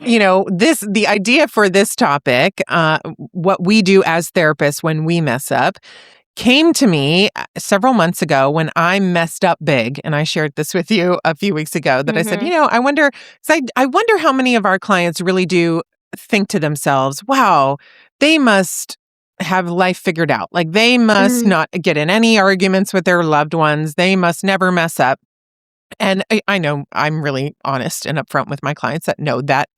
the idea for this topic, what we do as therapists when we mess up, came to me several months ago when I messed up big. And I shared this with you a few weeks ago that I said, I wonder how many of our clients really do think to themselves, wow, they must have life figured out. Like they must not get in any arguments with their loved ones. They must never mess up. And I know I'm really honest and upfront with my clients that no, that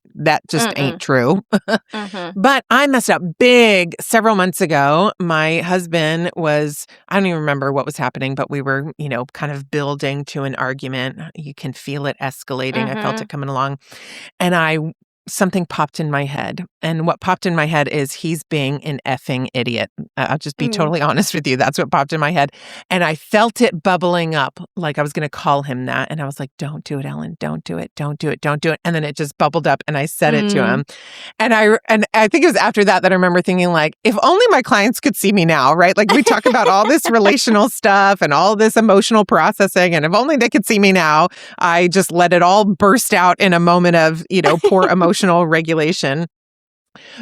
just ain't true. But I messed up big several months ago. My husband I don't even remember what was happening, but we were, kind of building to an argument. You can feel it escalating. I felt it coming along. And something popped in my head. And what popped in my head is he's being an effing idiot. I'll just be totally honest with you. That's what popped in my head. And I felt it bubbling up like I was going to call him that. And I was like, don't do it, Ellen. Don't do it. Don't do it. Don't do it. And then it just bubbled up and I said it to him. And I think it was after that I remember thinking like, if only my clients could see me now, right? Like we talk about all this relational stuff and all this emotional processing. And if only they could see me now, I just let it all burst out in a moment of, poor emotional regulation.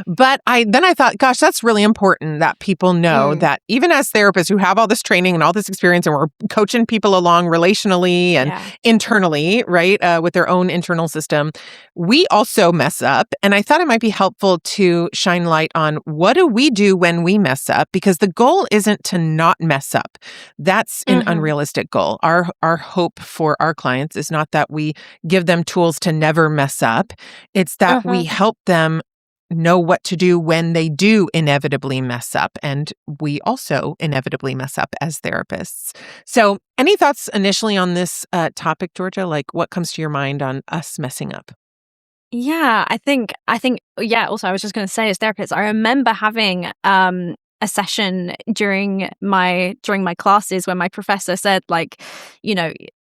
But I thought, gosh, that's really important that people know that even as therapists who have all this training and all this experience and we're coaching people along relationally and internally, right, with their own internal system, we also mess up. And I thought it might be helpful to shine light on what do we do when we mess up? Because the goal isn't to not mess up. That's an unrealistic goal. Our hope for our clients is not that we give them tools to never mess up. It's that we help them know what to do when they do inevitably mess up. And we also inevitably mess up as therapists. So any thoughts initially on this topic, Georgia? Like what comes to your mind on us messing up? Yeah, I think, also I was just going to say as therapists, I remember having a session during my classes where my professor said like,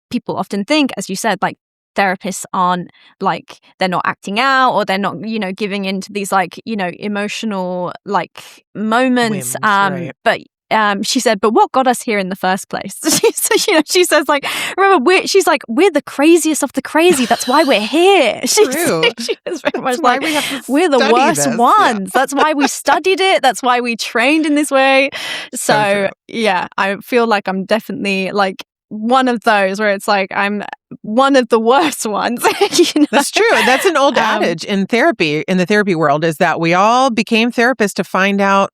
people often think, as you said, like, therapists aren't like they're not acting out or they're not giving into these like emotional like moments Whims, right. But she said, but what got us here in the first place? So, she says like, remember, we're the craziest of the crazy. That's why we're here. She was very much like, we're the worst ones. Yeah. That's why we studied it. That's why we trained in this way. So yeah, I feel like I'm definitely like one of those where it's like I'm one of the worst ones. That's true. That's an old adage in the therapy world, is that we all became therapists to find out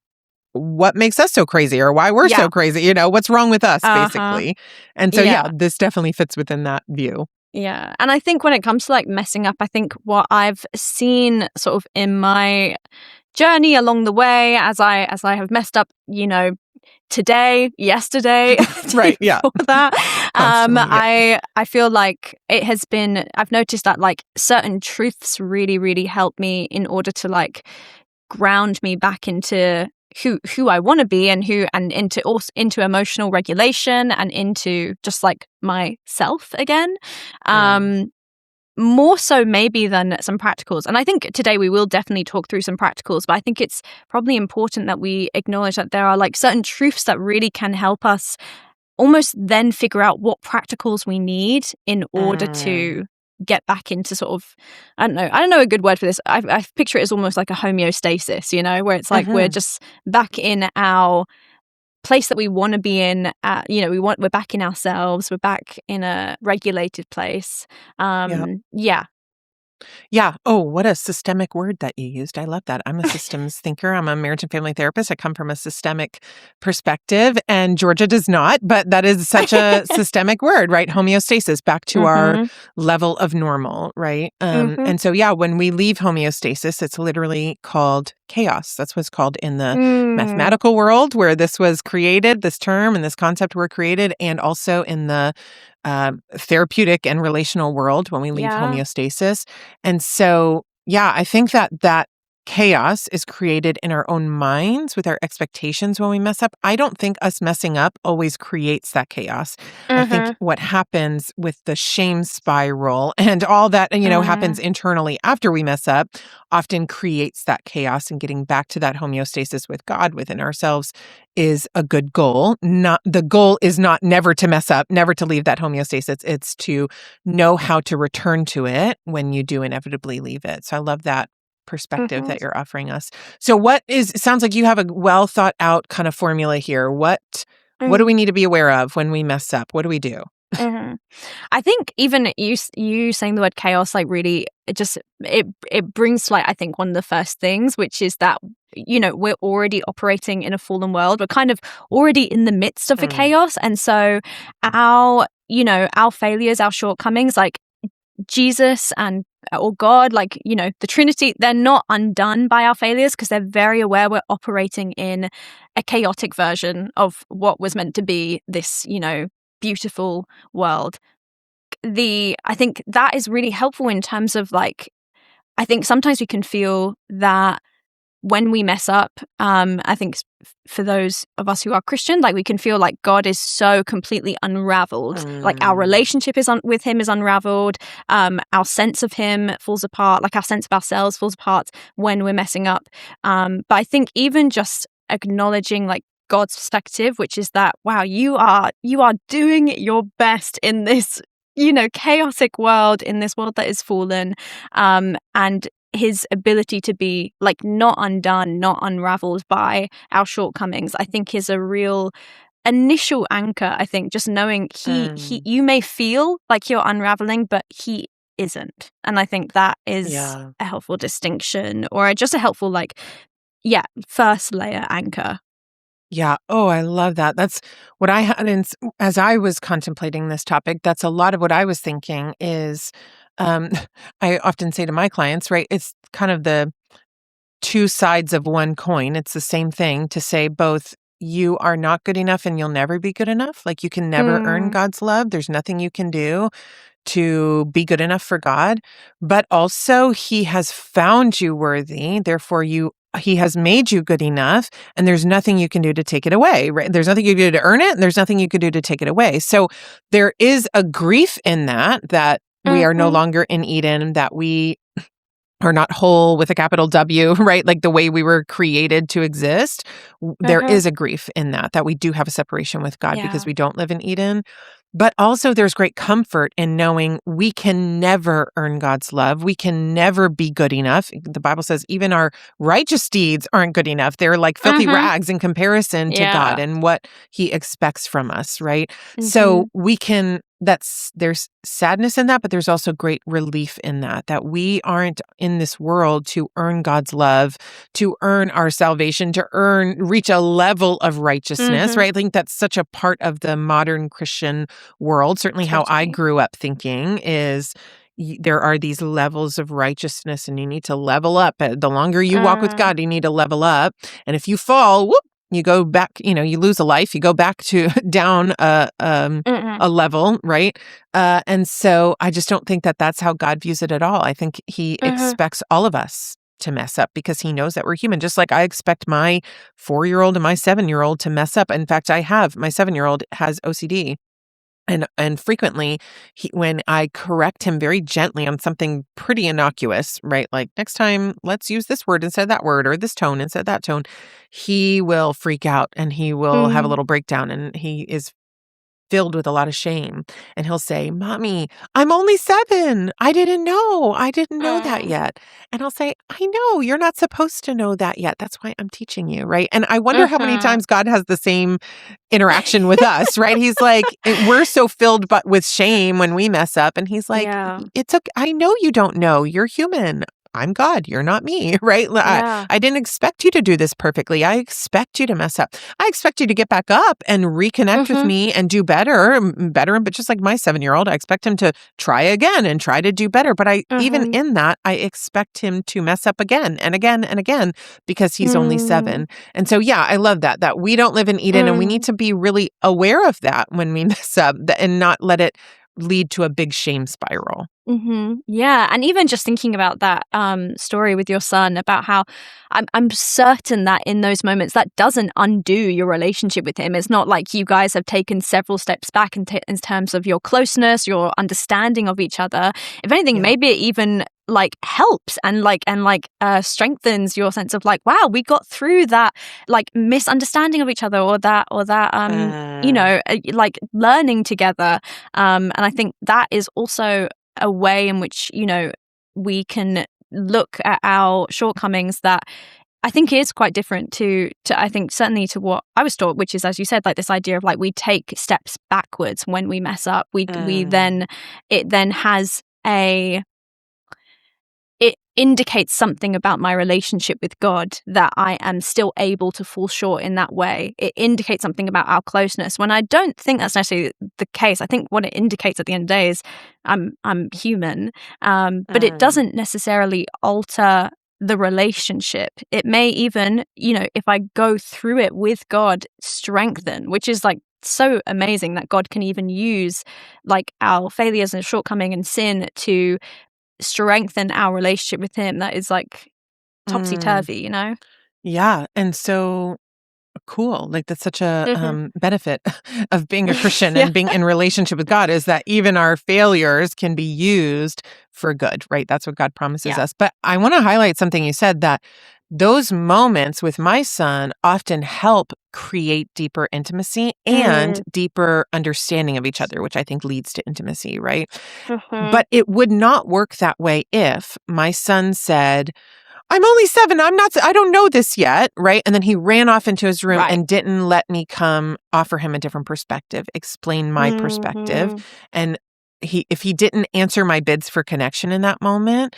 what makes us so crazy or why we're so crazy, what's wrong with us, basically. And so, this definitely fits within that view. Yeah. And I think when it comes to like messing up, I think what I've seen sort of in my journey along the way as I have messed up, today, yesterday, right? Yeah. That I feel like it has been. I've noticed that like certain truths really, really help me in order to like ground me back into who I want to be and into emotional regulation and into just like myself again. More so maybe than some practicals. And I think today we will definitely talk through some practicals, but I think it's probably important that we acknowledge that there are like certain truths that really can help us almost then figure out what practicals we need in order to get back into sort of, I don't know a good word for this. I picture it as almost like a homeostasis, where it's like we're just back in our place that we want to be in. We're back in ourselves. We're back in a regulated place. Yeah. Oh, what a systemic word that you used. I love that. I'm a systems thinker. I'm a marriage and family therapist. I come from a systemic perspective, and Georgia does not, but that is such a systemic word, right? Homeostasis, back to our level of normal, right? And so, when we leave homeostasis, it's literally called chaos. That's what's called in the mathematical world, where this was created, this term and this concept were created, and also in the therapeutic and relational world when we leave homeostasis. And so, I think that chaos is created in our own minds with our expectations when we mess up. I don't think us messing up always creates that chaos. I think what happens with the shame spiral and all that, happens internally after we mess up often creates that chaos, and getting back to that homeostasis with God within ourselves is a good goal. The goal is not never to mess up, never to leave that homeostasis. It's to know how to return to it when you do inevitably leave it. So I love that perspective that you're offering us. So it sounds like you have a well thought out kind of formula here. What do we need to be aware of when we mess up? What do we do? I think even you saying the word chaos, like really, it brings to light, I think, one of the first things, which is that, we're already operating in a fallen world. We're kind of already in the midst of a chaos. And so our failures, our shortcomings, like Jesus or God, like, the Trinity, they're not undone by our failures because they're very aware we're operating in a chaotic version of what was meant to be this, beautiful world. I think that is really helpful in terms of, like, I think sometimes we can feel that when we mess up, I think for those of us who are Christian, like, we can feel like God is so completely unraveled. Like, our relationship with him is unraveled. Our sense of him falls apart. Like, our sense of ourselves falls apart when we're messing up. But I think even just acknowledging, like, God's perspective, which is that, wow, you are doing your best in this, chaotic world, in this world that is fallen, and his ability to be, like, not undone, not unraveled by our shortcomings, I think is a real initial anchor. I think just knowing you may feel like you're unraveling, but he isn't. And I think that is a helpful distinction, or just a helpful, first layer anchor. Yeah. Oh, I love that. That's what I had as I was contemplating this topic. That's a lot of what I was thinking is, I often say to my clients, right, it's kind of the two sides of one coin. It's the same thing to say both you are not good enough and you'll never be good enough. Like, you can never earn God's love. There's nothing you can do to be good enough for God, but also he has found you worthy. Therefore, he has made you good enough, and there's nothing you can do to take it away, right? There's nothing you can do to earn it, and there's nothing you can do to take it away. So there is a grief in that we are no longer in Eden, that we are not whole with a capital W, right? Like the way we were created to exist. There is a grief in that we do have a separation with God because we don't live in Eden. But also there's great comfort in knowing we can never earn God's love. We can never be good enough. The Bible says even our righteous deeds aren't good enough. They're like filthy rags in comparison to God and what he expects from us, right? So we can, there's sadness in that, but there's also great relief in that we aren't in this world to earn God's love, to earn our salvation, to reach a level of righteousness, right? I think that's such a part of the modern Christian world. Certainly how I grew up thinking is there are these levels of righteousness and you need to level up. The longer you walk with God, you need to level up. And if you fall, you go back, you lose a life, you go back to down a level, right? And so I just don't think that's how God views it at all. I think he expects all of us to mess up because he knows that we're human. Just like I expect my 4-year-old and my 7-year-old to mess up. In fact, my 7-year-old has OCD. And frequently, when I correct him very gently on something pretty innocuous, right? Like, next time, let's use this word instead of that word, or this tone instead of that tone, he will freak out and he will have a little breakdown, and he is filled with a lot of shame. And he'll say, "Mommy, I'm only 7. I didn't know that yet." And I'll say, "I know, you're not supposed to know that yet. That's why I'm teaching you," right? And I wonder how many times God has the same interaction with us, right? He's like, we're so filled with shame when we mess up. And he's like, it's okay. I know you don't know. You're human. I'm God, you're not me, right? I didn't expect you to do this perfectly. I expect you to mess up. I expect you to get back up and reconnect with me and do better. But just like my 7-year-old, I expect him to try again and try to do better. But even in that, I expect him to mess up again and again and again because he's only 7. And so, I love that we don't live in Eden, and we need to be really aware of that when we mess up and not let it lead to a big shame spiral. Yeah, and even just thinking about that story with your son, about how I'm certain that in those moments that doesn't undo your relationship with him. It's not like you guys have taken several steps back in terms of your closeness, your understanding of each other. If anything, Yeah. maybe it even like helps and strengthens your sense of like, wow, we got through that like misunderstanding of each other, or that like learning together. And I think that is also a way in which, we can look at our shortcomings that I think is quite different to I think certainly to what I was taught, which is, as you said, like this idea of like we take steps backwards when we mess up. It then has it indicates something about my relationship with God, that I am still able to fall short in that way. It indicates something about our closeness, when I don't think that's necessarily the case. I think what it indicates at the end of the day is I'm human, but it doesn't necessarily alter the relationship. It may even, if I go through it with God, strengthen, which is like so amazing that God can even use like our failures and shortcoming and sin to strengthen our relationship with him. That is like topsy-turvy. Yeah. And so cool. Like that's such a benefit of being a Christian Yeah. and being in relationship with God, is that even our failures can be used for good, right? That's what God promises us. But I want to highlight something you said, that those moments with my son often help create deeper intimacy and deeper understanding of each other, which I think leads to intimacy, right? But it would not work that way if my son said, I'm only 7. I don't know this yet, right? And then he ran off into his room and didn't let me come offer him a different perspective, explain my perspective. And if he didn't answer my bids for connection in that moment,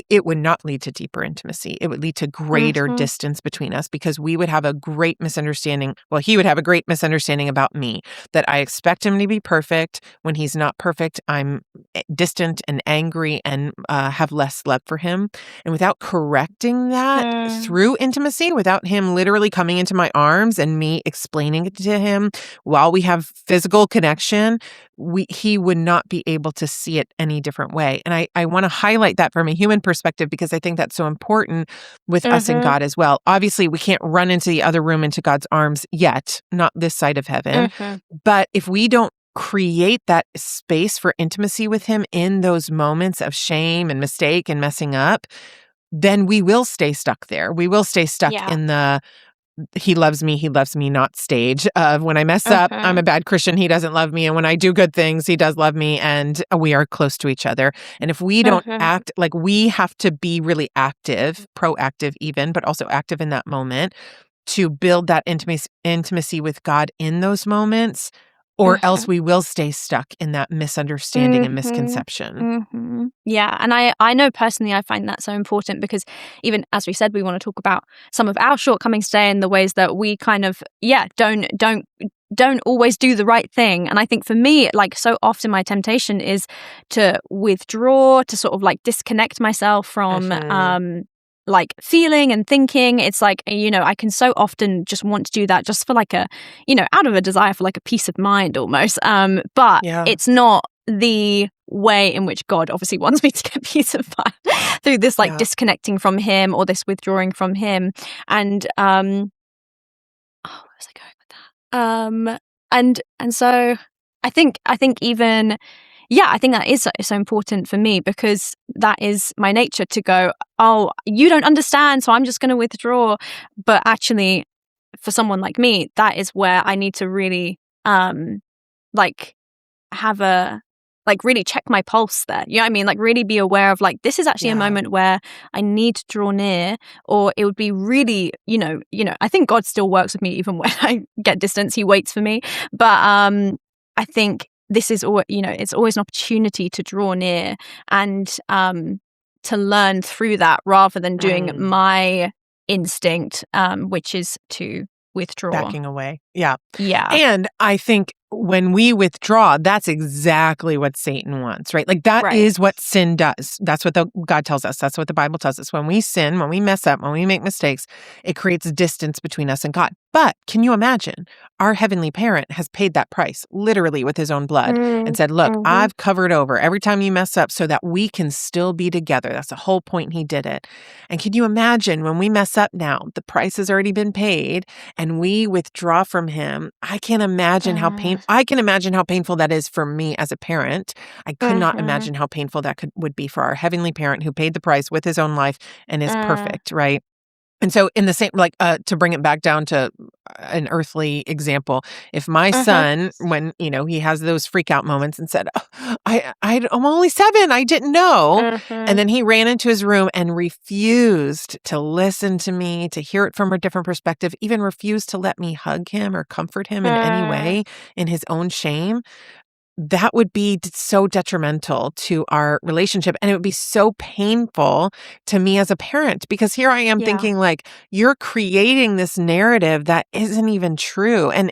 it would not lead to deeper intimacy. It would lead to greater distance between us, because we would have a great misunderstanding. Well, he would have a great misunderstanding about me, that I expect him to be perfect. When he's not perfect, I'm distant and angry and have less love for him. And without correcting that through intimacy, without him literally coming into my arms and me explaining it to him while we have physical connection, he would not be able to see it any different way. And I want to highlight that from a human perspective, because I think that's so important with us and God as well. Obviously, we can't run into the other room, into God's arms yet, not this side of heaven. But if we don't create that space for intimacy with him in those moments of shame and mistake and messing up, then we will stay stuck there. We will stay stuck in the he loves me not stage of, when I mess up, I'm a bad Christian, he doesn't love me. And when I do good things, he does love me, and we are close to each other. And if we don't act, like, we have to be really active, proactive even, but also active in that moment to build that intimacy with God in those moments, or else we will stay stuck in that misunderstanding and misconception. Yeah. And I know personally, I find that so important, because even as we said, we want to talk about some of our shortcomings today and the ways that we kind of, don't always do the right thing. And I think for me, like, so often my temptation is to withdraw, to sort of like disconnect myself from like feeling and thinking. It's like, I can so often just want to do that just for like a, out of a desire for like a peace of mind almost. But it's not the way in which God obviously wants me to get peace of mind through this like disconnecting from him, or this withdrawing from him. And where was I going with that? And so I think even I think that is so important for me, because that is my nature, to go, oh, you don't understand, so I'm just going to withdraw. But actually, for someone like me, that is where I need to really like have a, like, really check my pulse there. You know what I mean? Like, really be aware of, like, this is actually a moment where I need to draw near, or it would be really, I think God still works with me even when I get distance. He waits for me. But I think this is, it's always an opportunity to draw near and to learn through that, rather than doing my instinct, which is to withdraw. Backing away. Yeah. Yeah. And I think when we withdraw, that's exactly what Satan wants, right? Like, that is what sin does. That's what God tells us. That's what the Bible tells us. When we sin, when we mess up, when we make mistakes, it creates distance between us and God. But can you imagine? Our heavenly parent has paid that price literally with his own blood and said, look, I've covered over every time you mess up so that we can still be together. That's the whole point he did it. And can you imagine when we mess up now, the price has already been paid and we withdraw from him? I can imagine how painful that is for me as a parent. I could not imagine how painful that would be for our heavenly parent who paid the price with his own life and is perfect, right? And so in the same, to bring it back down to an earthly example, if my son, when, he has those freak out moments and said, I'm only 7, I didn't know. And then he ran into his room and refused to listen to me, to hear it from a different perspective, even refused to let me hug him or comfort him in any way in his own shame. That would be so detrimental to our relationship. And it would be so painful to me as a parent, because here I am thinking you're creating this narrative that isn't even true. And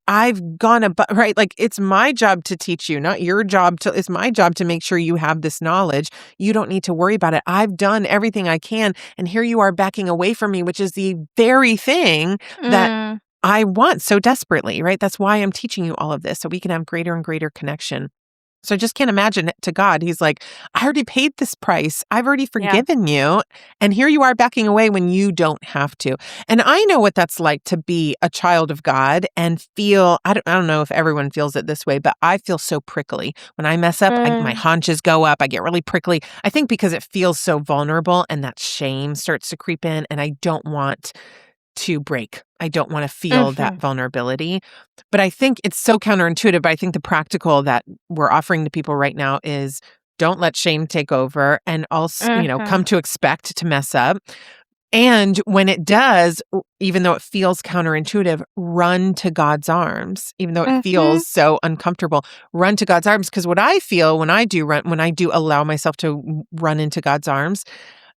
I've gone about, right? It's my job to teach you, not your job it's my job to make sure you have this knowledge. You don't need to worry about it. I've done everything I can. And here you are backing away from me, which is the very thing that I want so desperately, right? That's why I'm teaching you all of this, so we can have greater and greater connection. So I just can't imagine it to God. He's like, I already paid this price. I've already forgiven you. And here you are backing away when you don't have to. And I know what that's like to be a child of God and feel, I don't know if everyone feels it this way, but I feel so prickly. When I mess up, my haunches go up. I get really prickly. I think because it feels so vulnerable and that shame starts to creep in, and I don't want to break. I don't want to feel that vulnerability. But I think it's so counterintuitive. But I think the practical that we're offering to people right now is don't let shame take over, and also, come to expect to mess up. And when it does, even though it feels counterintuitive, run to God's arms. Even though it feels so uncomfortable, run to God's arms. Because what I feel when I do allow myself to run into God's arms,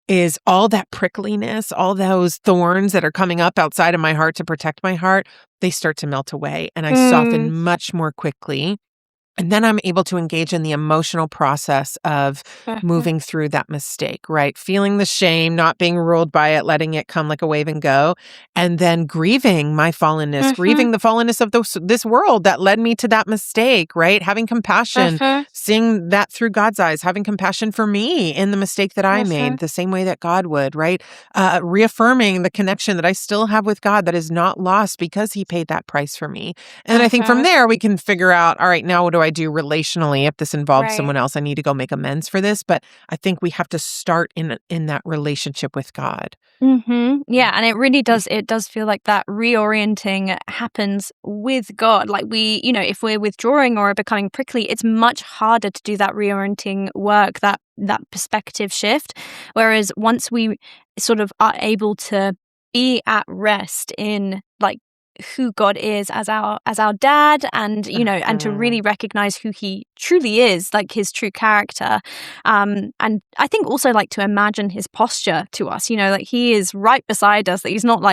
is all that prickliness, all those thorns that are coming up outside of my heart to protect my heart, they start to melt away, and I soften much more quickly. And then I'm able to engage in the emotional process of moving through that mistake, right? Feeling the shame, not being ruled by it, letting it come like a wave and go, and then grieving my fallenness, grieving the fallenness of this world that led me to that mistake, right? Having compassion, seeing that through God's eyes, having compassion for me in the mistake that I made, the same way that God would, right? Reaffirming the connection that I still have with God that is not lost because he paid that price for me. And I think from there, we can figure out, all right, now what do I do relationally? If this involves someone else, I need to go make amends for this. But I think we have to start in that relationship with God. Yeah, and it really does. It does feel like that reorienting happens with God. Like if we're withdrawing or becoming prickly, it's much harder to do that reorienting work, that perspective shift. Whereas once we sort of are able to be at rest in who God is as our dad, and and to really recognize who he truly is, like his true character, and I think also to imagine his posture to us, he is right beside us, that he's not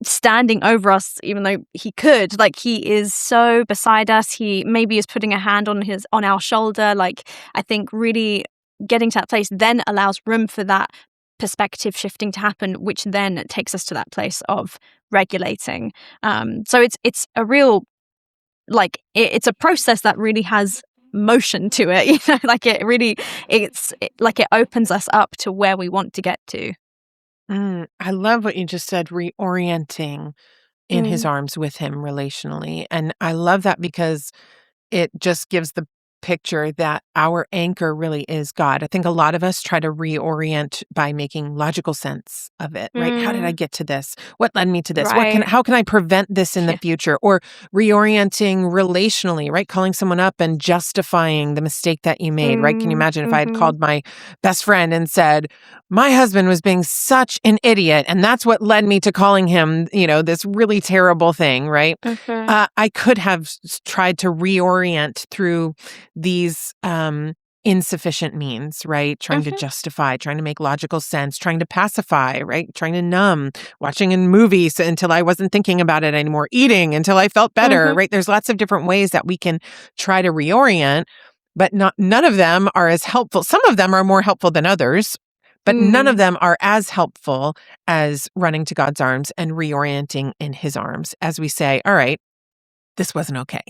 standing over us, even though he could. He is so beside us. He maybe is putting a hand on our shoulder. I think really getting to that place then allows room for that perspective shifting to happen, which then takes us to that place of regulating. So it's a real it's a process that really has motion to it. It opens us up to where we want to get to. I love what you just said, reorienting in his arms with him relationally. And I love that because it just gives the picture that our anchor really is God. I think a lot of us try to reorient by making logical sense of it, right? How did I get to this? What led me to this? Right. How can I prevent this in the future? Or reorienting relationally, right? Calling someone up and justifying the mistake that you made, right? Can you imagine if I had called my best friend and said, my husband was being such an idiot, and that's what led me to calling him, this really terrible thing, right? I could have tried to reorient through these insufficient means, right? Trying to justify, trying to make logical sense, trying to pacify, right? Trying to numb, watching in movies until I wasn't thinking about it anymore, eating until I felt better, right? There's lots of different ways that we can try to reorient, but none of them are as helpful. Some of them are more helpful than others, but none of them are as helpful as running to God's arms and reorienting in his arms as we say, all right, this wasn't okay.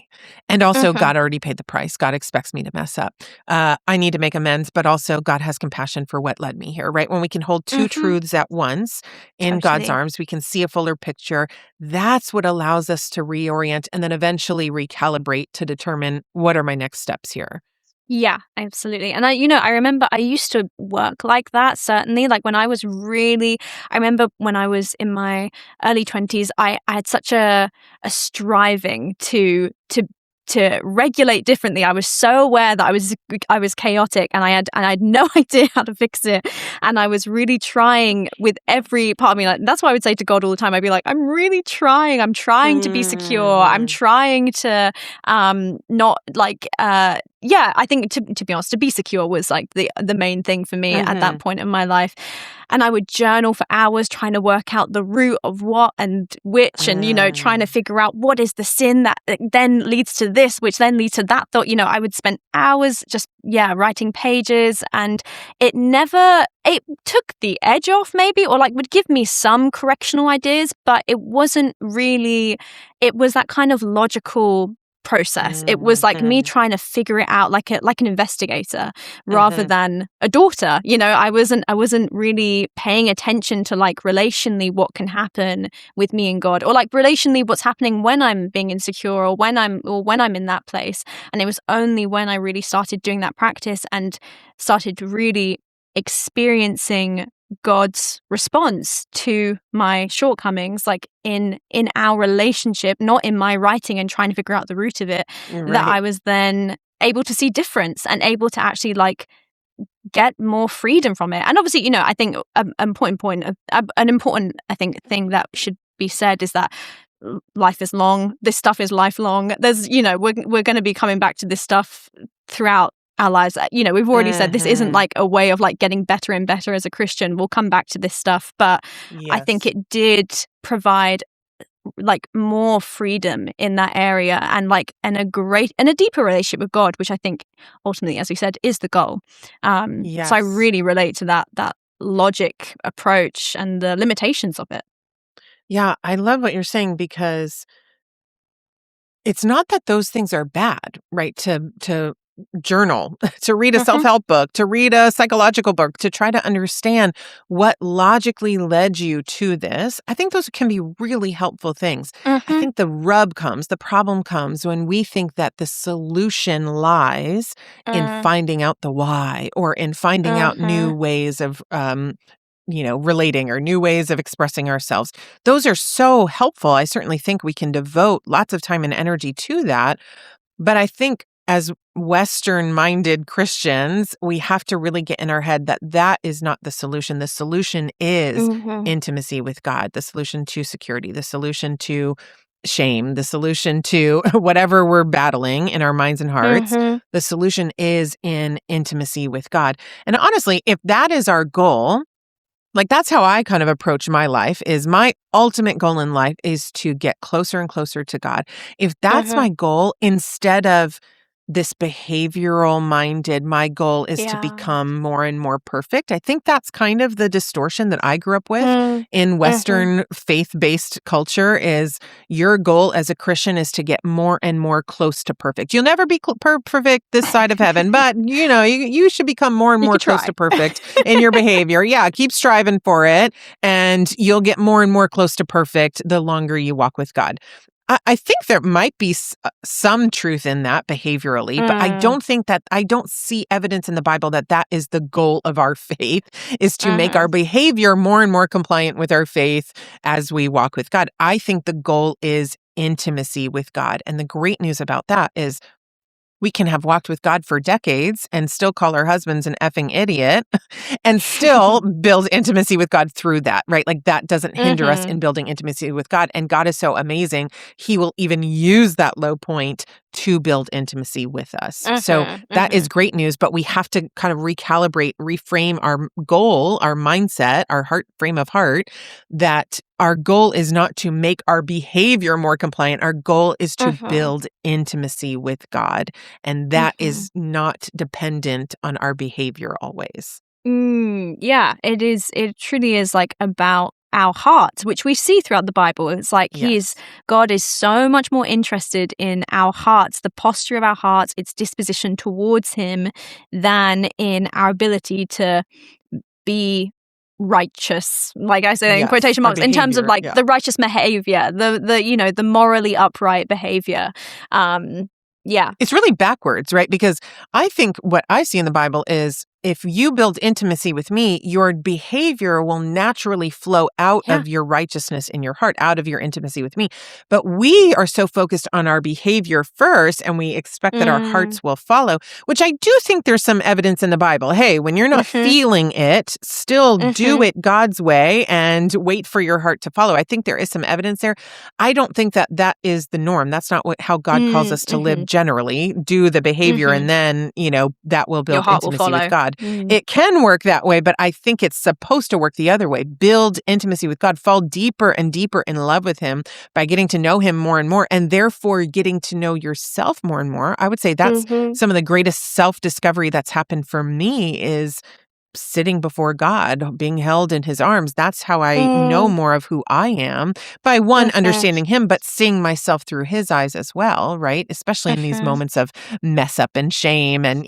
And also, God already paid the price. God expects me to mess up. I need to make amends, but also God has compassion for what led me here, right? When we can hold two truths at once in God's Totally. arms, we can see a fuller picture. That's what allows us to reorient and then eventually recalibrate to determine what are my next steps here. Yeah, absolutely. And I remember I used to work like that, certainly. Like when I remember when I was in my early 20s, I had such a striving to regulate differently. I was so aware that I was chaotic and I had no idea how to fix it. And I was really trying with every part of me. Like that's why I would say to God all the time, I'd be like, I'm really trying. I'm trying to be secure. I'm trying to not like I think to be honest, to be secure was like the main thing for me at that point in my life. And I would journal for hours trying to work out the root of what and which, and, trying to figure out what is the sin that then leads to this, which then leads to that thought. I would spend hours just, writing pages, and it took the edge off maybe, or like would give me some correctional ideas, but it wasn't really, it was that kind of logical process. It was like me trying to figure it out like an investigator rather than a daughter. I wasn't really paying attention to like relationally what can happen with me and God, or like relationally what's happening when I'm being insecure or when I'm in that place. And it was only when I really started doing that practice and started really experiencing God's response to my shortcomings, like in our relationship, not in my writing and trying to figure out the root of it, that I was then able to see difference and able to actually like get more freedom from it. And obviously, I think an important thing that should be said is that life is long. This stuff is lifelong. There's, we're going to be coming back to this stuff throughout our lives. We've already said this isn't like a way of like getting better and better as a Christian. We'll come back to this stuff, but I think it did provide like more freedom in that area and a deeper relationship with God, which I think ultimately, as we said, is the goal. So I really relate to that logic approach and the limitations of it. Yeah, I love what you're saying, because it's not that those things are bad, right? To journal, to read a self-help book, to read a psychological book, to try to understand what logically led you to this. I think those can be really helpful things. I think the problem comes when we think that the solution lies in finding out the why, or in finding out new ways of relating, or new ways of expressing ourselves. Those are so helpful. I certainly think we can devote lots of time and energy to that. But I think as Western-minded Christians, we have to really get in our head that that is not the solution. The solution is intimacy with God, the solution to security, the solution to shame, the solution to whatever we're battling in our minds and hearts. The solution is in intimacy with God. And honestly, if that is our goal, like that's how I kind of approach my life, is my ultimate goal in life is to get closer and closer to God. If that's my goal, instead of this behavioral minded, my goal is to become more and more perfect. I think that's kind of the distortion that I grew up with in Western faith-based culture, is your goal as a Christian is to get more and more close to perfect. You'll never be perfect this side of heaven, but you should become more and more close to perfect in your behavior. Yeah, keep striving for it, and you'll get more and more close to perfect the longer you walk with God. I think there might be some truth in that behaviorally, but I don't see evidence in the Bible that that is the goal of our faith, is to make our behavior more and more compliant with our faith as we walk with God. I think the goal is intimacy with God. And the great news about that is we can have walked with God for decades and still call our husbands an effing idiot and still build intimacy with God through that, right? Like that doesn't hinder us in building intimacy with God. And God is so amazing. He will even use that low point to build intimacy with us. So that is great news, but we have to kind of recalibrate, reframe our goal, our mindset, our frame of heart, that our goal is not to make our behavior more compliant. Our goal is to build intimacy with God. And that is not dependent on our behavior always. Yeah, it is. It truly is like about our hearts, which we see throughout the Bible. It's like Yes. God is so much more interested in our hearts, the posture of our hearts, its disposition towards Him, than in our ability to be righteous, like I say in Yes. quotation Our marks, in terms of behavior. like Yeah. the righteous behavior, the morally upright behavior. Yeah. It's really backwards, right? Because I think what I see in the Bible is if you build intimacy with me, your behavior will naturally flow out Yeah. of your righteousness in your heart, out of your intimacy with me. But we are so focused on our behavior first, and we expect that our hearts will follow, which I do think there's some evidence in the Bible. Hey, when you're not feeling it, still do it God's way and wait for your heart to follow. I think there is some evidence there. I don't think that that is the norm. That's not how God calls us to live generally. Do the behavior and then, that will build heart will intimacy with follow. God. It can work that way, but I think it's supposed to work the other way. Build intimacy with God, fall deeper and deeper in love with Him by getting to know Him more and more, and therefore getting to know yourself more and more. I would say that's some of the greatest self-discovery that's happened for me is sitting before God, being held in His arms. That's how I know more of who I am by one, understanding Him, but seeing myself through His eyes as well, right? Especially in these moments of mess up and shame and,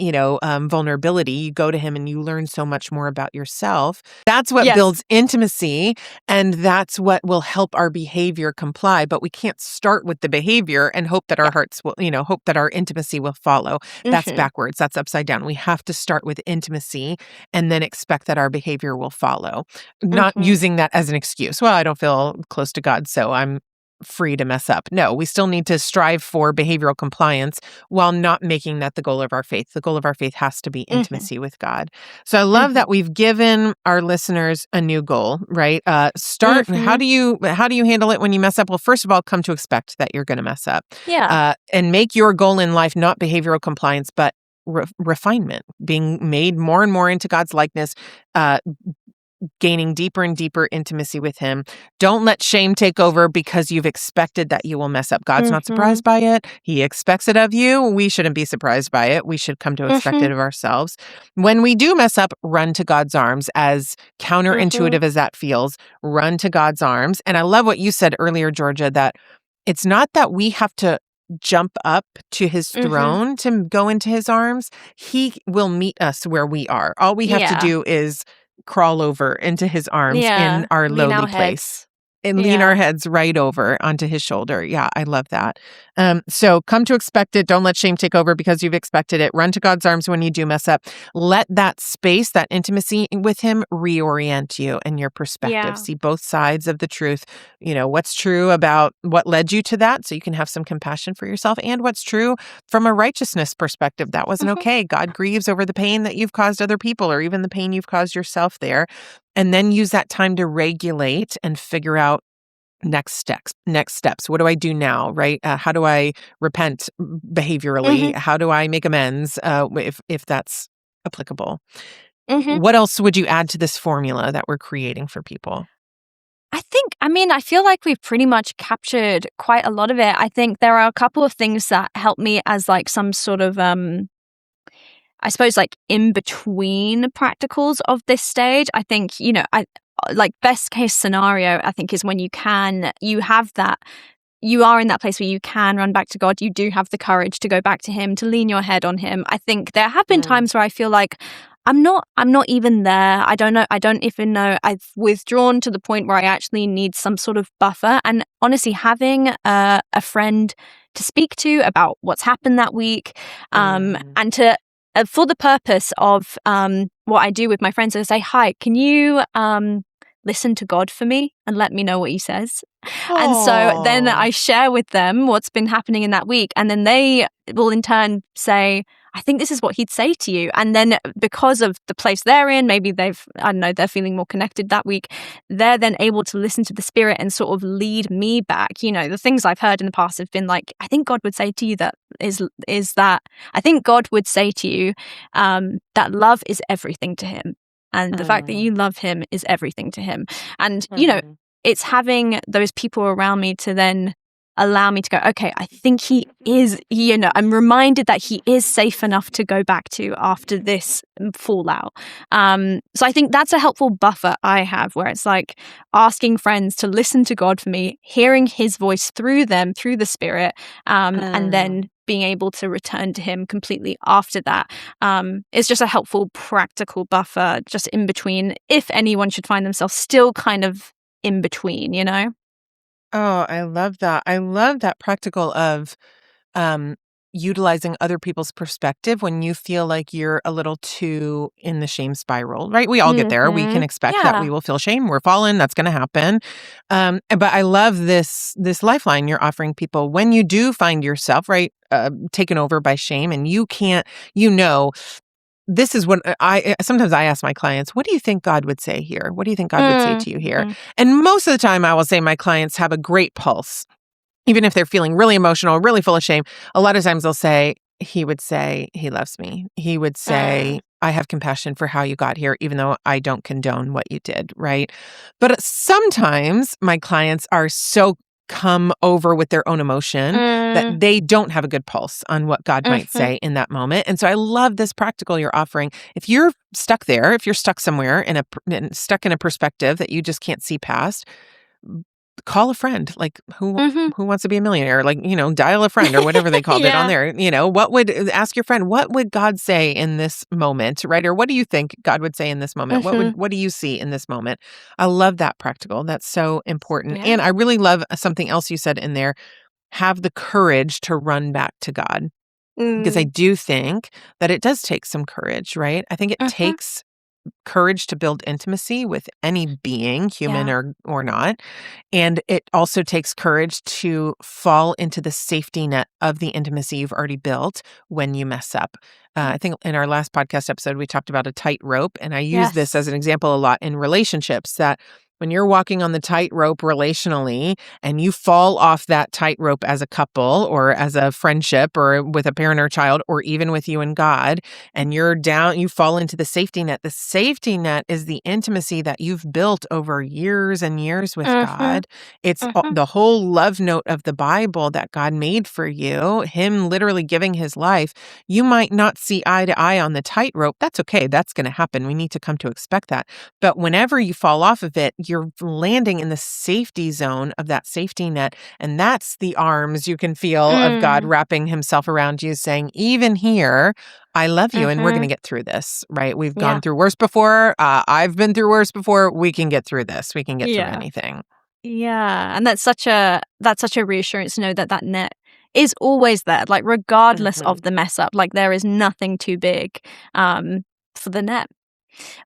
vulnerability. You go to Him and you learn so much more about yourself. That's what builds intimacy, and that's what will help our behavior comply. But we can't start with the behavior and hope that our hearts will, hope that our intimacy will follow. That's backwards. That's upside down. We have to start with intimacy and then expect that our behavior will follow. Not using that as an excuse. Well, I don't feel close to God, so I'm free to mess up. No, we still need to strive for behavioral compliance while not making that the goal of our faith. The goal of our faith has to be intimacy with God. So I love that we've given our listeners a new goal, right? Start. How do you handle it when you mess up? Well, first of all, come to expect that you're going to mess up. Yeah. And make your goal in life not behavioral compliance, but refinement, being made more and more into God's likeness, gaining deeper and deeper intimacy with Him. Don't let shame take over because you've expected that you will mess up. God's not surprised by it. He expects it of you. We shouldn't be surprised by it. We should come to expect it of ourselves. When we do mess up, run to God's arms. As counterintuitive as that feels, run to God's arms. And I love what you said earlier, Georgia, that it's not that we have to jump up to His throne to go into His arms. He will meet us where we are. All we have to do is crawl over into His arms in our lowly place and lean our heads right over onto His shoulder. Yeah, I love that. So come to expect it. Don't let shame take over because you've expected it. Run to God's arms when you do mess up. Let that space, that intimacy with Him reorient you and your perspective. Yeah. See both sides of the truth. What's true about what led you to that so you can have some compassion for yourself, and what's true from a righteousness perspective. That wasn't okay. God grieves over the pain that you've caused other people or even the pain you've caused yourself there. And then use that time to regulate and figure out next steps. What do I do now, right? How do I repent behaviorally? How do I make amends if that's applicable? What else would you add to this formula that we're creating for people? I feel like we've pretty much captured quite a lot of it. I think there are a couple of things that help me as like some sort of I suppose like in between practicals of this stage. I think, like best case scenario, I think is when you are in that place where you can run back to God. You do have the courage to go back to Him, to lean your head on Him. I think there have been times where I feel like I'm not even there. I don't even know. I've withdrawn to the point where I actually need some sort of buffer. And honestly, having a friend to speak to about what's happened that week, and to for the purpose of what I do with my friends, I say, hi, can you listen to God for me and let me know what He says? Aww. And so then I share with them what's been happening in that week. And then they will in turn say, I think this is what He'd say to you. And then because of the place they're in, maybe they're feeling more connected that week. They're then able to listen to the Spirit and sort of lead me back. The things I've heard in the past have been like, I think God would say to you that I think God would say to you that love is everything to Him. And the fact that you love Him is everything to Him. And, it's having those people around me to then allow me to go, okay, I think he is, I'm reminded that he is safe enough to go back to after this fallout. So I think that's a helpful buffer I have, where it's like asking friends to listen to God for me, hearing his voice through them, through the Spirit, and then being able to return to him completely after that. It's just a helpful, practical buffer just in between, if anyone should find themselves still kind of in between, Oh, I love that. I love that practical of utilizing other people's perspective when you feel like you're a little too in the shame spiral, right? We all get there. We can expect that we will feel shame. We're fallen. That's going to happen. But I love this lifeline you're offering people when you do find yourself, right, taken over by shame, and you can't, this is what sometimes I ask my clients, what do you think God would say here? What do you think God would say to you here? And most of the time I will say my clients have a great pulse. Even if they're feeling really emotional, really full of shame, a lot of times they'll say, he would say, he loves me. He would say, I have compassion for how you got here, even though I don't condone what you did, right? But sometimes my clients are so come over with their own emotion that they don't have a good pulse on what God might say in that moment. And so I love this practical you're offering. If you're stuck there, if you're stuck somewhere stuck in a perspective that you just can't see past, call a friend, like who wants to be a millionaire, like, dial a friend or whatever they called it on there. Ask your friend, what would God say in this moment, right? Or what do you think God would say in this moment? What do you see in this moment? I love that practical. That's so important. Yeah. And I really love something else you said in there, have the courage to run back to God. Because I do think that it does take some courage, right? I think it takes courage to build intimacy with any being, human or not. And it also takes courage to fall into the safety net of the intimacy you've already built when you mess up. I think in our last podcast episode, we talked about a tightrope, and I use this as an example a lot in relationships, that when you're walking on the tightrope relationally and you fall off that tightrope as a couple or as a friendship or with a parent or child or even with you and God, and you're down, you fall into the safety net. The safety net is the intimacy that you've built over years and years with God. It's the whole love note of the Bible that God made for you, him literally giving his life. You might not see eye to eye on the tightrope. That's okay. That's going to happen. We need to come to expect that. But whenever you fall off of it, you're landing in the safety zone of that safety net. And that's the arms you can feel of God wrapping himself around you, saying, even here, I love you and we're going to get through this, right? We've gone through worse before. I've been through worse before. We can get through this. We can get through anything. Yeah. And that's such a reassurance to know that net is always there, like regardless of the mess up, like there is nothing too big for the net.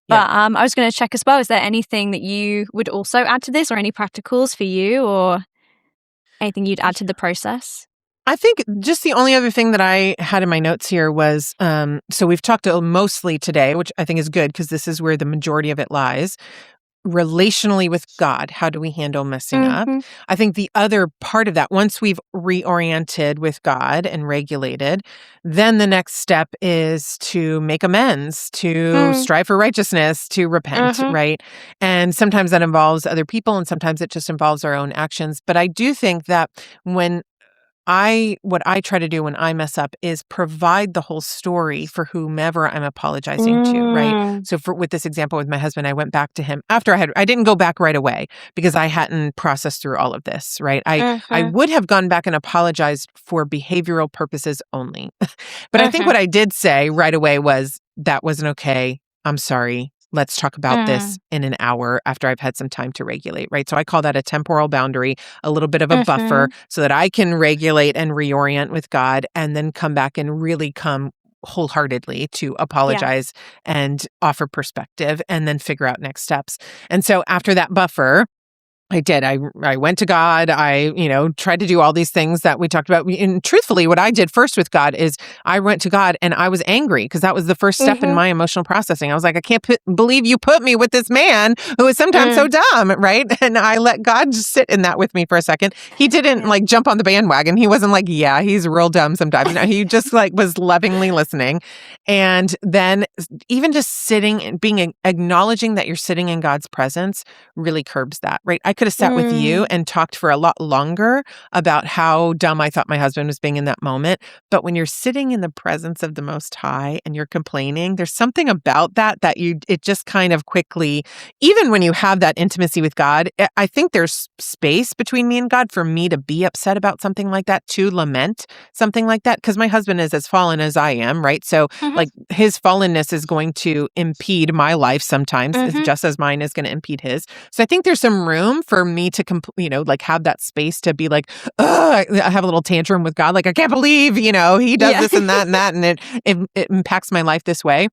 But I was going to check as well, is there anything that you would also add to this, or any practicals for you, or anything you'd add to the process? I think just the only other thing that I had in my notes here was, so we've talked mostly today, which I think is good because this is where the majority of it lies. Relationally with God, how do we handle messing up? I think the other part of that, once we've reoriented with God and regulated, then the next step is to make amends, to strive for righteousness, to repent, right? And sometimes that involves other people and sometimes it just involves our own actions. But I do think that what I try to do when I mess up is provide the whole story for whomever I'm apologizing to, right? So with this example with my husband, I went back to him after I didn't go back right away because I hadn't processed through all of this, right? I would have gone back and apologized for behavioral purposes only. But I think what I did say right away was, that wasn't okay. I'm sorry. Let's talk about this in an hour after I've had some time to regulate, right? So I call that a temporal boundary, a little bit of a buffer so that I can regulate and reorient with God and then come back and really come wholeheartedly to apologize and offer perspective and then figure out next steps. And so after that buffer, I did. I went to God. I, tried to do all these things that we talked about. And truthfully, what I did first with God is I went to God and I was angry because that was the first step in my emotional processing. I was like, I can't believe you put me with this man who is sometimes so dumb, right? And I let God just sit in that with me for a second. He didn't jump on the bandwagon. He wasn't like, yeah, he's real dumb sometimes. He just was lovingly listening. And then even just sitting and acknowledging that you're sitting in God's presence really curbs that, right? I could could have sat with you and talked for a lot longer about how dumb I thought my husband was being in that moment. But when you're sitting in the presence of the Most High and you're complaining, there's something about that it just kind of quickly, even when you have that intimacy with God, I think there's space between me and God for me to be upset about something like that, to lament something like that, because my husband is as fallen as I am, right? So like his fallenness is going to impede my life sometimes, just as mine is going to impede his. So I think there's some room for me to, like have that space to be like, I have a little tantrum with God. Like, I can't believe, he does this and that, and it impacts my life this way.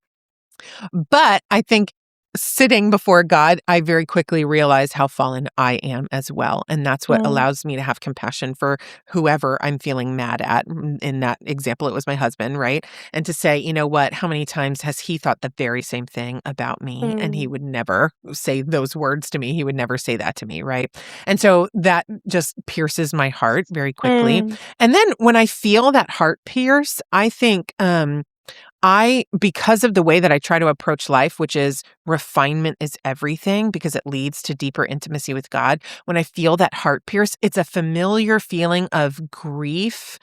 But I think sitting before God, I very quickly realize how fallen I am as well. And that's what allows me to have compassion for whoever I'm feeling mad at. In that example, it was my husband, right? And to say, you know what, how many times has he thought the very same thing about me? And he would never say those words to me. He would never say that to me, right? And so that just pierces my heart very quickly. And then when I feel that heart pierce, I think, because of the way that I try to approach life, which is refinement is everything because it leads to deeper intimacy with God. When I feel that heart pierce, it's a familiar feeling of grief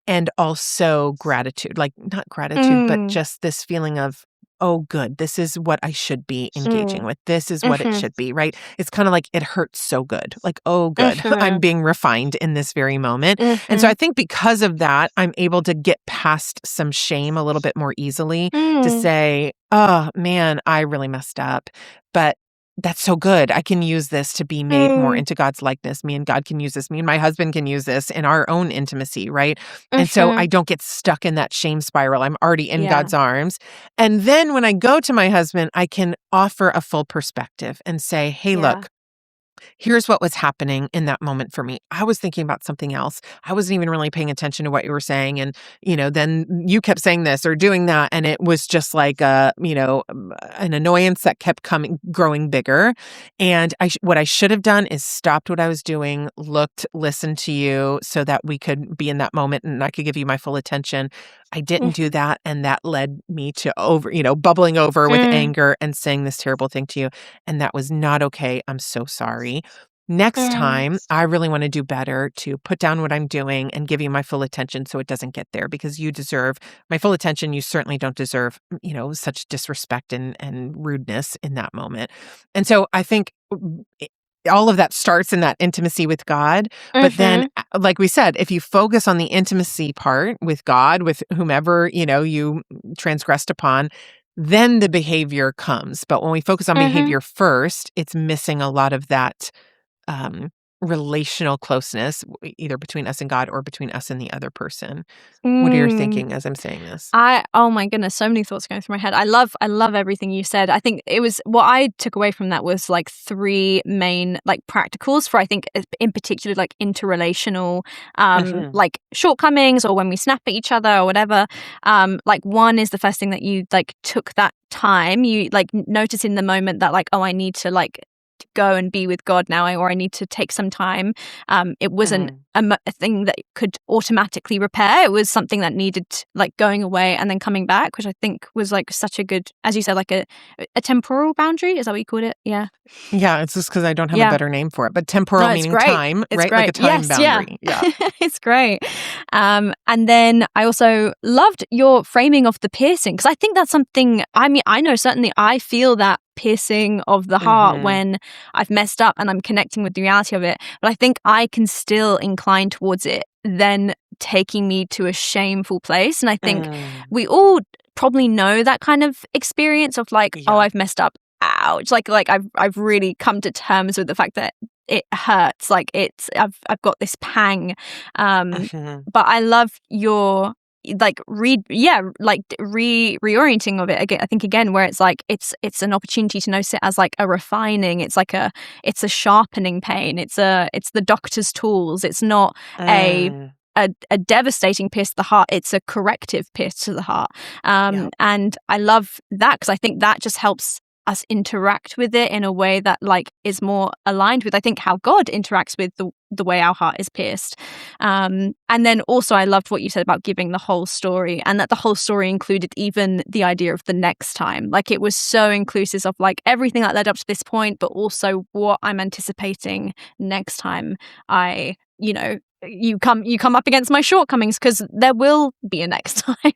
and also gratitude. Like not gratitude, but just this feeling of, oh, good, this is what I should be engaging with. This is what it should be, right? It's kind of like it hurts so good. Like, oh, good, I'm being refined in this very moment. And so I think because of that, I'm able to get past some shame a little bit more easily to say, oh, man, I really messed up. But that's so good. I can use this to be made more into God's likeness. Me and God can use this. Me and my husband can use this in our own intimacy, right? And so I don't get stuck in that shame spiral. I'm already in God's arms. And then when I go to my husband, I can offer a full perspective and say, hey, look, here's what was happening in that moment for me. I was thinking about something else. I wasn't even really paying attention to what you were saying. And, then you kept saying this or doing that. And it was just like, an annoyance that kept growing bigger. And what I should have done is stopped what I was doing, listened to you so that we could be in that moment and I could give you my full attention. I didn't do that. And that led me to bubbling over with anger and saying this terrible thing to you. And that was not okay. I'm so sorry. Next time, I really want to do better to put down what I'm doing and give you my full attention so it doesn't get there because you deserve my full attention. You certainly don't deserve, such disrespect and rudeness in that moment. And so I think all of that starts in that intimacy with God. But then, like we said, if you focus on the intimacy part with God, with whomever, you transgressed upon, then the behavior comes. But when we focus on behavior first, it's missing a lot of that relational closeness, either between us and God or between us and the other person. What are you thinking as I'm saying this? Oh my goodness, so many thoughts going through my head. I love everything you said. I think it was what I took away from that was like three main like practicals for I think in particular like interrelational like shortcomings or when we snap at each other or whatever. Like one is the first thing that you like took that time. You like notice in the moment that like, oh, I need to like go and be with God now, or I need to take some time. It wasn't a thing that could automatically repair. It was something that needed like going away and then coming back, which I think was like such a good, as you said, like a temporal boundary. Is that what you called it? Yeah. Yeah, it's just because I don't have a better name for it, but temporal meaning time, it's right? Great. Like a time boundary. Yeah. It's great. And then I also loved your framing of the piercing because I think that's something, I mean, I know certainly I feel that piercing of the heart when I've messed up and I'm connecting with the reality of it. But I think I can still incline towards it then taking me to a shameful place. And I think we all probably know that kind of experience of like, oh, I've messed up. Ouch. Like I've really come to terms with the fact that it hurts. Like I've got this pang. But I love your like reorienting of it again. I think again where it's like it's an opportunity to notice it as like a refining. It's like it's a sharpening pain. It's the doctor's tools. It's not a devastating pierce to the heart. It's a corrective pierce to the heart. And I love that because I think that just helps us interact with it in a way that like is more aligned with, I think, how God interacts with the way our heart is pierced. And then also I loved what you said about giving the whole story, and that the whole story included even the idea of the next time. Like it was so inclusive of like everything that led up to this point, but also what I'm anticipating next time you come up against my shortcomings, because there will be a next time.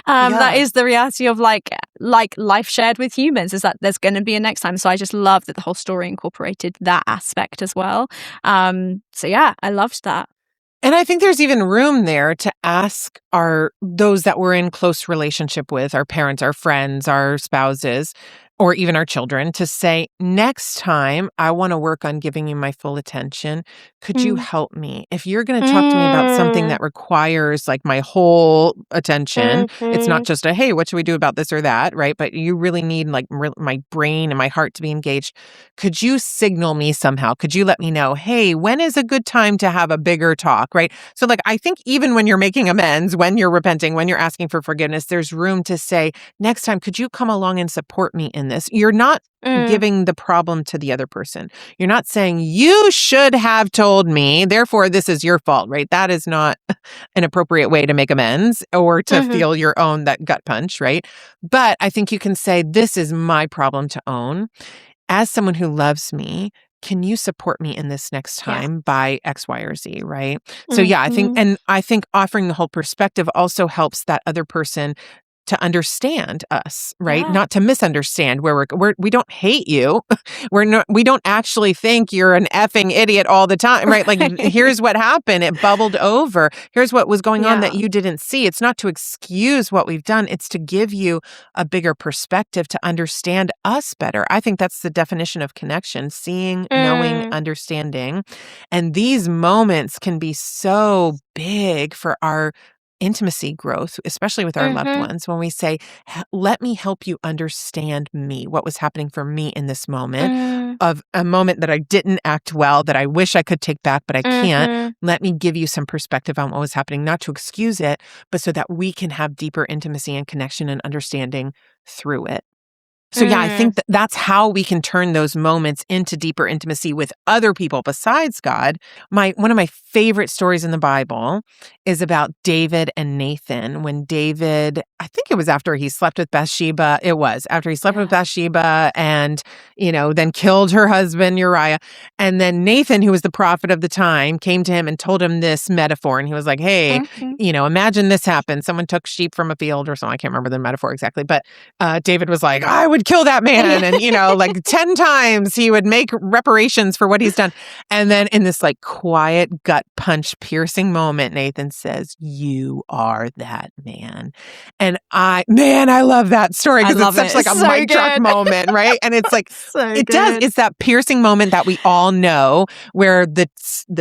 That is the reality of like life shared with humans, is that there's going to be a next time. So I just love that the whole story incorporated that aspect as well. So yeah, I loved that. And I think there's even room there to ask those that we're in close relationship with, our parents, our friends, our spouses, or even our children, to say, next time I want to work on giving you my full attention. Could you help me? If you're going to talk to me about something that requires like my whole attention, it's not just a, hey, what should we do about this or that, right? But you really need like my brain and my heart to be engaged. Could you signal me somehow? Could you let me know, hey, when is a good time to have a bigger talk, right? So like, I think even when you're making amends, when you're repenting, when you're asking for forgiveness, there's room to say, next time, could you come along and support me in this? You're not giving the problem to the other person. You're not saying, you should have told me, therefore this is your fault, right? That is not an appropriate way to make amends or to feel your own, that gut punch, right? But I think you can say, this is my problem to own. As someone who loves me, can you support me in this next time by X, Y, or Z, right? So yeah, I think offering the whole perspective also helps that other person to understand us, right? Not to misunderstand where we don't hate you. We don't actually think you're an effing idiot all the time, right? Like, here's what happened. It bubbled over. Here's what was going on that you didn't see. It's not to excuse what we've done. It's to give you a bigger perspective to understand us better. I think that's the definition of connection: seeing, knowing, understanding. And these moments can be so big for our intimacy growth, especially with our loved ones, when we say, let me help you understand me, what was happening for me in this moment, of a moment that I didn't act well, that I wish I could take back, but I can't. Let me give you some perspective on what was happening, not to excuse it, but so that we can have deeper intimacy and connection and understanding through it. So yeah, I think that's how we can turn those moments into deeper intimacy with other people besides God. One of my favorite stories in the Bible is about David and Nathan. When David, I think it was after he slept with Bathsheba. It was after he slept with Bathsheba and, then killed her husband Uriah. And then Nathan, who was the prophet of the time, came to him and told him this metaphor. And he was like, hey, imagine this happened. Someone took sheep from a field or something. I can't remember the metaphor exactly. But David was like, I would kill that man. And, like 10 times he would make reparations for what he's done. And then in this like quiet gut punch piercing moment, Nathan says, you are that man. And I love that story because it's such like a mic drop moment, right? And it's like, it's that piercing moment that we all know where the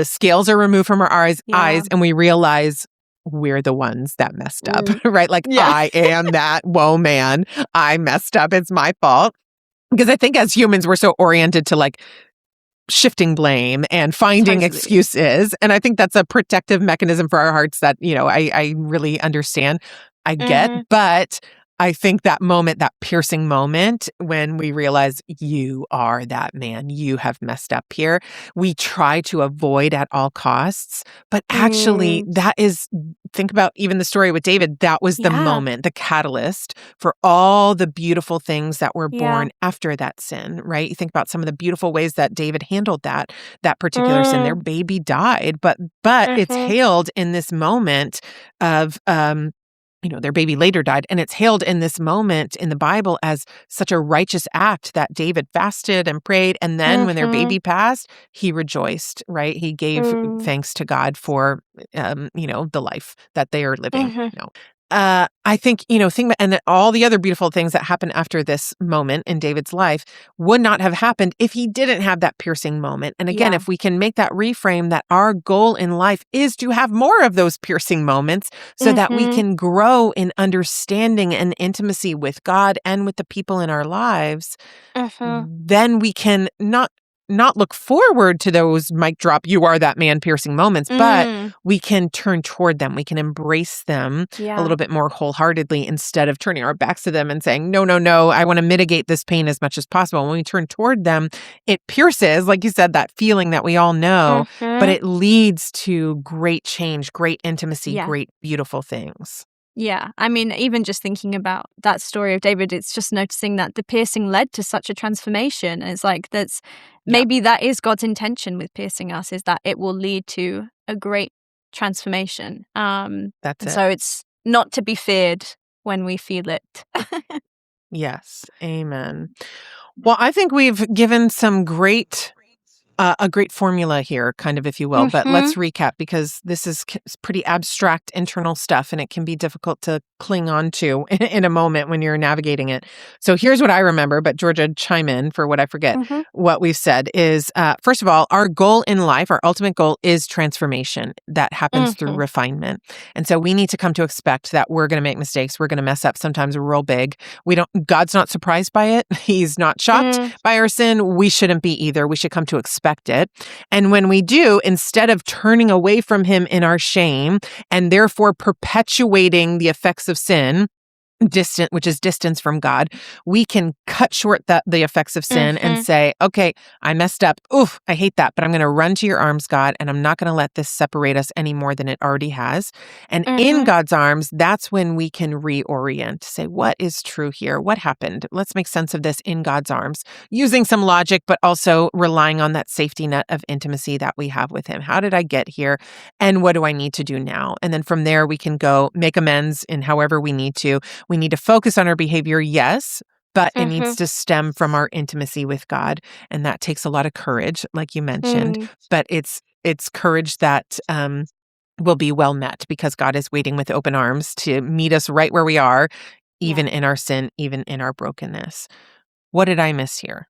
scales are removed from our eyes and we realize we're the ones that messed up, right? Like, I am that, whoa, man, I messed up. It's my fault. Because I think as humans, we're so oriented to like shifting blame and finding excuses. And I think that's a protective mechanism for our hearts that, I really understand. I get, but I think that moment, that piercing moment when we realize you are that man, you have messed up here, we try to avoid at all costs. But actually think about even the story with David, that was the moment, the catalyst for all the beautiful things that were born after that sin, right? You think about some of the beautiful ways that David handled that particular sin. Their baby died, but it's hailed in this moment of, their baby later died. And it's hailed in this moment in the Bible as such a righteous act that David fasted and prayed. And then when their baby passed, he rejoiced, right? He gave thanks to God for, the life that they are living. I think, and all the other beautiful things that happen after this moment in David's life would not have happened if he didn't have that piercing moment. And again, if we can make that reframe that our goal in life is to have more of those piercing moments so that we can grow in understanding and intimacy with God and with the people in our lives, then we can not not look forward to those mic drop, you are that man piercing moments, but we can turn toward them. We can embrace them a little bit more wholeheartedly instead of turning our backs to them and saying, no, no, no, I want to mitigate this pain as much as possible. When we turn toward them, it pierces, like you said, that feeling that we all know, but it leads to great change, great intimacy, great, beautiful things. Yeah. I mean, even just thinking about that story of David, it's just noticing that the piercing led to such a transformation. And it's like, maybe that is God's intention with piercing us, is that it will lead to a great transformation. That's it. So it's not to be feared when we feel it. Yes. Amen. Well, I think we've given some a great formula here, kind of, if you will. But let's recap, because this is pretty abstract internal stuff, and it can be difficult to cling on to in a moment when you're navigating it. So here's what I remember, but Georgia, chime in for what I forget. What we've said is, first of all, our goal in life, our ultimate goal, is transformation that happens through refinement. And so we need to come to expect that we're going to make mistakes. We're going to mess up, sometimes real big. God's not surprised by it. He's not shocked by our sin. We shouldn't be either. We should come to expect it. And when we do, instead of turning away from him in our shame and therefore perpetuating the effects of sin, which is distance from God, we can cut short the effects of sin and say, okay, I messed up. Oof, I hate that, but I'm going to run to your arms, God, and I'm not going to let this separate us any more than it already has. And in God's arms, that's when we can reorient, say, what is true here? What happened? Let's make sense of this in God's arms, using some logic, but also relying on that safety net of intimacy that we have with him. How did I get here? And what do I need to do now? And then from there, we can go make amends in however we need to. We need to focus on our behavior, yes, but it needs to stem from our intimacy with God. And that takes a lot of courage, like you mentioned, but it's courage that will be well met, because God is waiting with open arms to meet us right where we are, even in our sin, even in our brokenness. What did I miss here?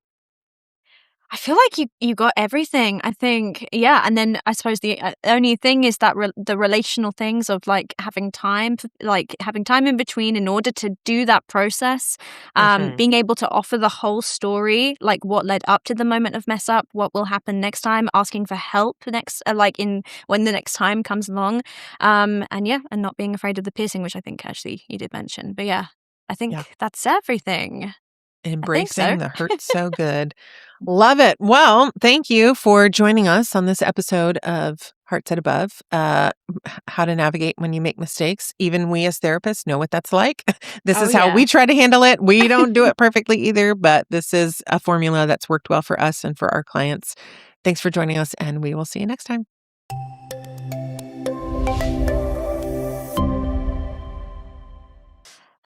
I feel like you got everything. I think, and then I suppose the only thing is that the relational things of like having time in between in order to do that process, being able to offer the whole story, like what led up to the moment of mess up, what will happen next time, asking for help next, when the next time comes along, and not being afraid of the piercing, which I think actually you did mention. But I think that's everything. Embracing the hurt so good. Love it. Well, thank you for joining us on this episode of Heart Set Above, how to navigate when you make mistakes. Even we as therapists know what that's like. This is how we try to handle it. We don't do it perfectly either, but this is a formula that's worked well for us and for our clients. Thanks for joining us, and we will see you next time.